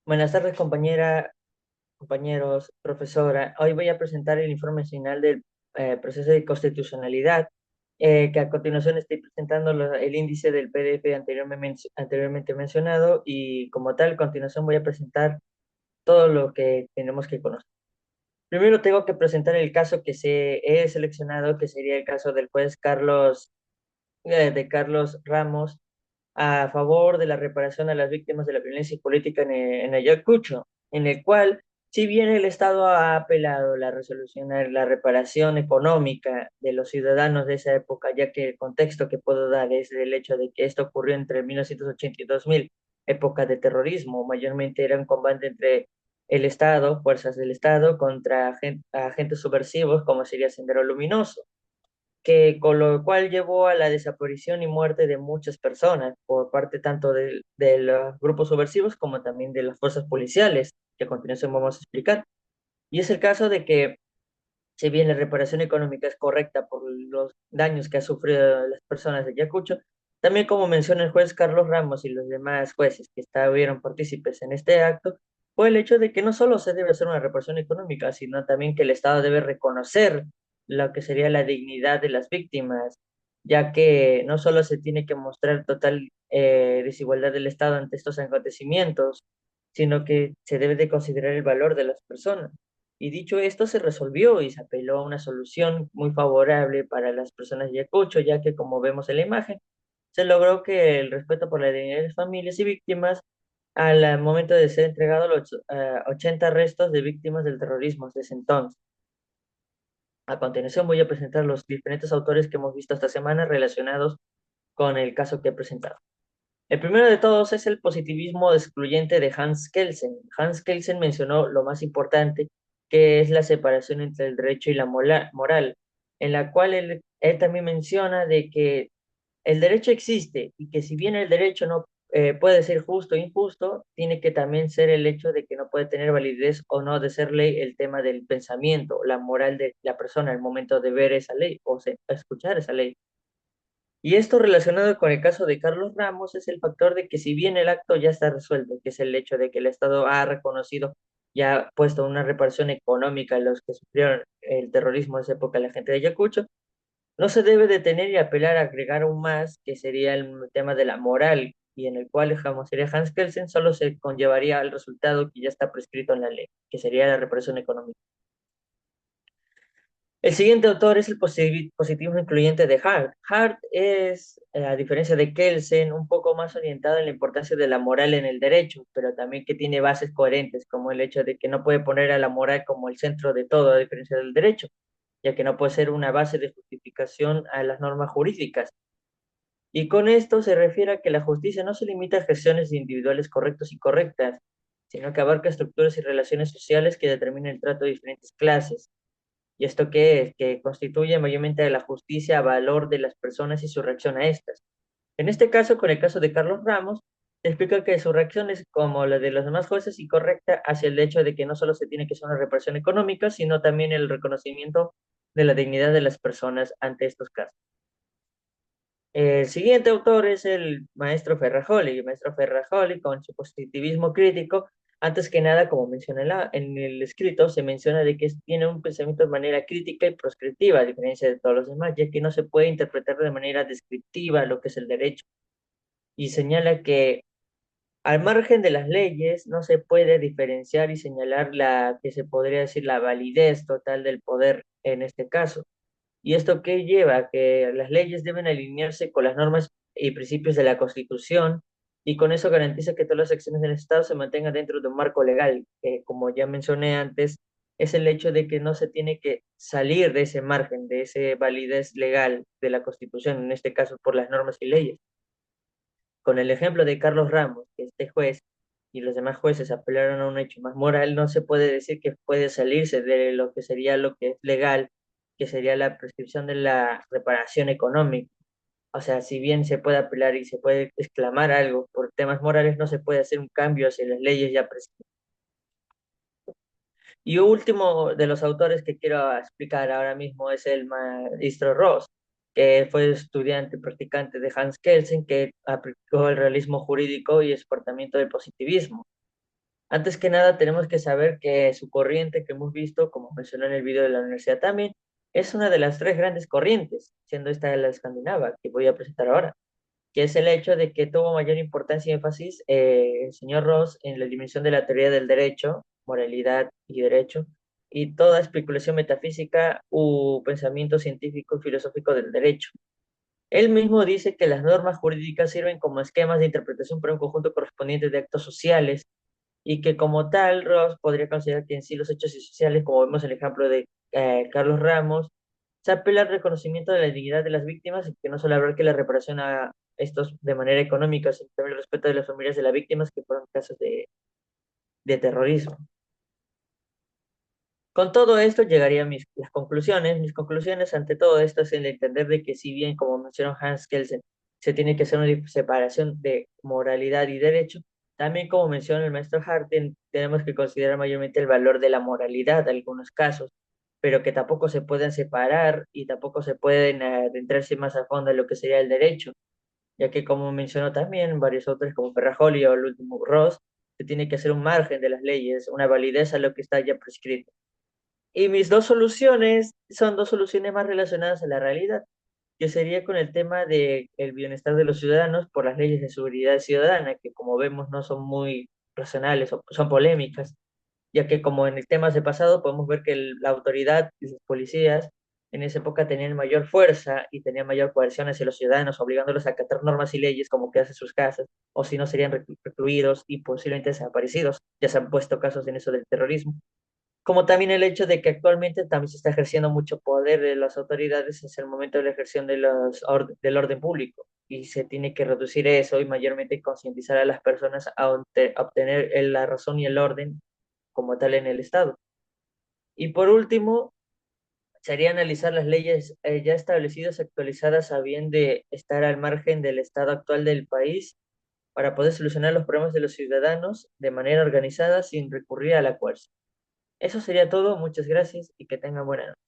Buenas tardes, compañeros, profesora. Hoy voy a presentar el informe final del proceso de constitucionalidad, que a continuación estoy presentando el índice del PDF anteriormente mencionado y como tal, a continuación voy a presentar todo lo que tenemos que conocer. Primero tengo que presentar el caso que se he seleccionado, que sería el caso del juez Carlos Ramos a favor de la reparación a las víctimas de la violencia política en Ayacucho, en el cual, si bien el Estado ha apelado la resolución a la reparación económica de los ciudadanos de esa época, ya que el contexto que puedo dar es el hecho de que esto ocurrió entre 1980 y 2000, época de terrorismo, mayormente era un combate entre el Estado, fuerzas del Estado, contra agentes subversivos como sería Sendero Luminoso, que con lo cual llevó a la desaparición y muerte de muchas personas por parte tanto de los grupos subversivos como también de las fuerzas policiales, que a continuación vamos a explicar. Y es el caso de que, si bien la reparación económica es correcta por los daños que ha sufrido las personas de Ayacucho, también como menciona el juez Carlos Ramos y los demás jueces que estuvieron partícipes en este acto, fue el hecho de que no solo se debe hacer una reparación económica, sino también que el Estado debe reconocer lo que sería la dignidad de las víctimas, ya que no solo se tiene que mostrar total desigualdad del Estado ante estos acontecimientos, sino que se debe de considerar el valor de las personas. Y dicho esto, se resolvió y se apeló a una solución muy favorable para las personas de Ayacucho, ya que, como vemos en la imagen, se logró que el respeto por la dignidad de las familias y víctimas, al momento de ser entregado los 80 restos de víctimas del terrorismo desde entonces. A continuación voy a presentar los diferentes autores que hemos visto esta semana relacionados con el caso que he presentado. El primero de todos es el positivismo excluyente de Hans Kelsen. Hans Kelsen mencionó lo más importante, que es la separación entre el derecho y la moral, en la cual él también menciona de que el derecho existe y que si bien el derecho no puede ser justo o injusto, tiene que también ser el hecho de que no puede tener validez o no de ser ley el tema del pensamiento, la moral de la persona al momento de ver esa ley o escuchar esa ley. Y esto relacionado con el caso de Carlos Ramos es el factor de que si bien el acto ya está resuelto, que es el hecho de que el Estado ha reconocido, ya ha puesto una reparación económica a los que sufrieron el terrorismo de esa época, la gente de Ayacucho, no se debe detener y apelar a agregar aún más, que sería el tema de la moral, y en el cual, como sería Hans Kelsen, solo se conllevaría al resultado que ya está prescrito en la ley, que sería la reparación económica. El siguiente autor es el positivismo incluyente de Hart. Hart es, a diferencia de Kelsen, un poco más orientado en la importancia de la moral en el derecho, pero también que tiene bases coherentes, como el hecho de que no puede poner a la moral como el centro de todo, a diferencia del derecho, ya que no puede ser una base de justificación a las normas jurídicas. Y con esto se refiere a que la justicia no se limita a gestiones individuales correctas y correctas, sino que abarca estructuras y relaciones sociales que determinan el trato de diferentes clases. ¿Y esto qué es? Que constituye mayormente la justicia a valor de las personas y su reacción a estas. En este caso, con el caso de Carlos Ramos, se explica que su reacción es como la de los demás jueces y correcta hacia el hecho de que no solo se tiene que hacer una reparación económica, sino también el reconocimiento de la dignidad de las personas ante estos casos. El siguiente autor es el maestro Ferrajoli. El maestro Ferrajoli, con su positivismo crítico, antes que nada, como menciona en el escrito, se menciona de que tiene un pensamiento de manera crítica y proscriptiva, a diferencia de todos los demás, ya que no se puede interpretar de manera descriptiva lo que es el derecho. Y señala que al margen de las leyes no se puede diferenciar y señalar la que se podría decir la validez total del poder en este caso. ¿Y esto qué lleva? Que las leyes deben alinearse con las normas y principios de la Constitución, y con eso garantiza que todas las acciones del Estado se mantengan dentro de un marco legal, que como ya mencioné antes, es el hecho de que no se tiene que salir de ese margen, de esa validez legal de la Constitución, en este caso por las normas y leyes. Con el ejemplo de Carlos Ramos, que este juez y los demás jueces apelaron a un hecho más moral, no se puede decir que puede salirse de lo que sería lo que es legal, que sería la prescripción de la reparación económica. O sea, si bien se puede apelar y se puede exclamar algo por temas morales, no se puede hacer un cambio hacia las leyes ya prescritas. Y último de los autores que quiero explicar ahora mismo es el maestro Ross, que fue estudiante y practicante de Hans Kelsen, que aplicó el realismo jurídico y exportamiento del positivismo. Antes que nada, tenemos que saber que su corriente que hemos visto, como mencionó en el video de la universidad también, es una de las tres grandes corrientes, siendo esta la escandinava, que voy a presentar ahora, que es el hecho de que tuvo mayor importancia y énfasis el señor Ross en la dimensión de la teoría del derecho, moralidad y derecho, y toda especulación metafísica u pensamiento científico y filosófico del derecho. Él mismo dice que las normas jurídicas sirven como esquemas de interpretación para un conjunto correspondiente de actos sociales y que como tal Ross podría considerar que en sí los hechos sociales, como vemos en el ejemplo de Carlos Ramos, se apela al reconocimiento de la dignidad de las víctimas y que no solo hablar que la reparación a estos de manera económica, sino también el respeto de las familias de las víctimas que fueron casos de terrorismo. Con todo esto llegaría a las conclusiones. Mis conclusiones ante todo esto es el entender de que si bien, como mencionó Hans Kelsen, se tiene que hacer una separación de moralidad y derecho, también como menciona el maestro Harten, tenemos que considerar mayormente el valor de la moralidad en algunos casos, pero que tampoco se pueden separar y tampoco se pueden adentrarse más a fondo en lo que sería el derecho, ya que como mencionó también varios autores como Ferrajoli o el último Ross, se tiene que hacer un margen de las leyes, una validez a lo que está ya prescrito. Y mis dos soluciones son dos soluciones más relacionadas a la realidad, que sería con el tema de el bienestar de los ciudadanos por las leyes de seguridad ciudadana, que como vemos no son muy racionales o son polémicas, ya que como en el temas de pasado podemos ver que la autoridad y los policías en esa época tenían mayor fuerza y tenían mayor coerción hacia los ciudadanos, obligándolos a acatar normas y leyes como quedarse en sus casas, o si no serían recluidos y posiblemente desaparecidos. Ya se han puesto casos en eso del terrorismo, como también el hecho de que actualmente también se está ejerciendo mucho poder de las autoridades hacia el momento de la ejerción de del orden público y se tiene que reducir eso y mayormente concientizar a las personas a obtener la razón y el orden como tal en el Estado. Y por último, sería analizar las leyes ya establecidas, actualizadas a bien de estar al margen del estado actual del país para poder solucionar los problemas de los ciudadanos de manera organizada sin recurrir a la fuerza. Eso sería todo, muchas gracias y que tengan buena noche.